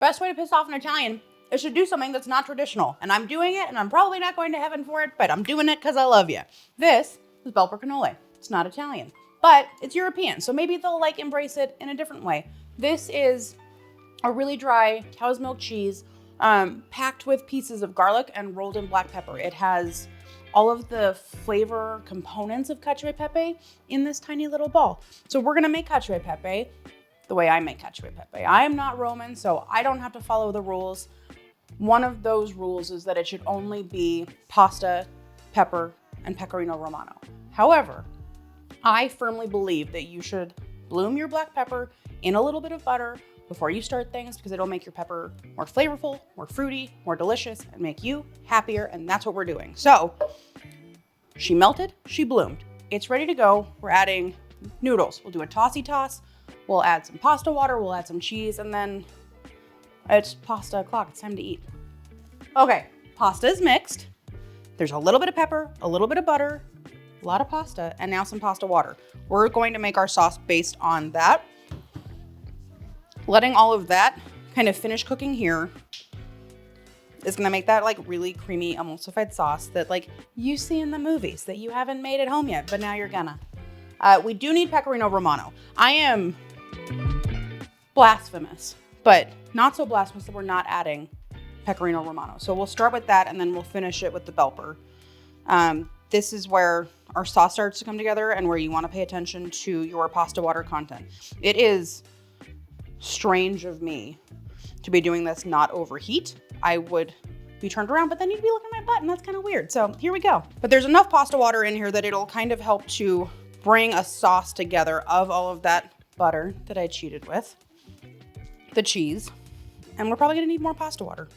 Best way to piss off an Italian is to do something that's not traditional. And I'm doing it, and I'm probably not going to heaven for it, but I'm doing it because I love you. This is Belper Knolle. It's not Italian, but it's European. So maybe they'll like embrace it in a different way. This is a really dry cow's milk cheese packed with pieces of garlic and rolled in black pepper. It has all of the flavor components of cacio e pepe in this tiny little ball. So we're gonna make cacio e pepe the way I make cacio e pepe. I am not Roman, so I don't have to follow the rules. One of those rules is that it should only be pasta, pepper, and pecorino romano. However, I firmly believe that you should bloom your black pepper in a little bit of butter before you start things, because it'll make your pepper more flavorful, more fruity, more delicious, and make you happier, and that's what we're doing. So, she melted, she bloomed. It's ready to go. We're adding noodles. We'll do a tossy toss. We'll add some pasta water, we'll add some cheese, and then it's pasta o'clock. It's time to eat. Okay, pasta is mixed. There's a little bit of pepper, a little bit of butter, a lot of pasta, and now some pasta water. We're going to make our sauce based on that. Letting all of that kind of finish cooking here is gonna make that like really creamy emulsified sauce that like you see in the movies that you haven't made at home yet, but now you're gonna. We do need pecorino romano. I am blasphemous, but not so blasphemous that we're not adding pecorino romano. So we'll start with that and then we'll finish it with the Belper. This is where our sauce starts to come together and where you want to pay attention to your pasta water content. It is strange of me to be doing this not overheat. I would be turned around, but then you'd be looking at my butt and that's kind of weird. So here we go. But there's enough pasta water in here that it'll kind of help to bring a sauce together of all of that butter that I cheated with, the cheese, and we're probably gonna need more pasta water.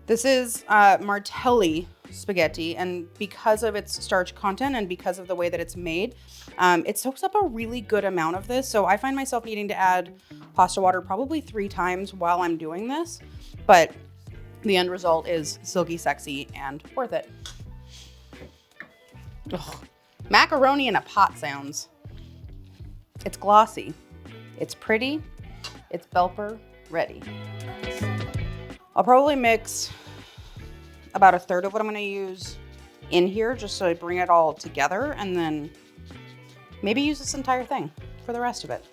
This is Martelli spaghetti, and because of its starch content and because of the way that it's made, it soaks up a really good amount of this. So I find myself needing to add pasta water probably 3 times while I'm doing this, but the end result is silky, sexy, and worth it. Ugh. Macaroni in a pot sounds. It's glossy, it's pretty, it's Belper ready. I'll probably mix about 1/3 of what I'm gonna use in here just so I bring it all together, and then maybe use this entire thing for the rest of it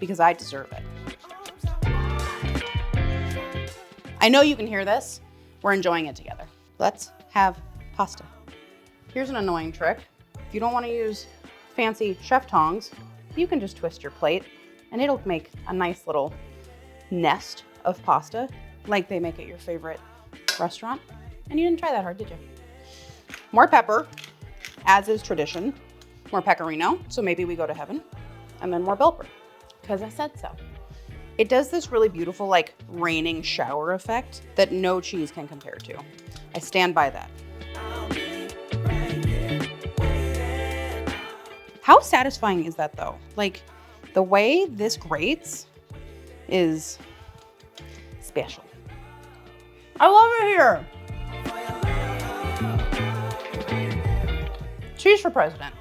because I deserve it. I know you can hear this. We're enjoying it together. Let's have pasta. Here's an annoying trick. If you don't want to use fancy chef tongs, you can just twist your plate and it'll make a nice little nest of pasta like they make at your favorite restaurant. And you didn't try that hard, did you? More pepper, as is tradition. More pecorino, so maybe we go to heaven. And then more Belper, because I said so. It does this really beautiful like raining shower effect that no cheese can compare to. I stand by that. How satisfying is that though? Like the way this grates is special. I love it here. Cheese for president.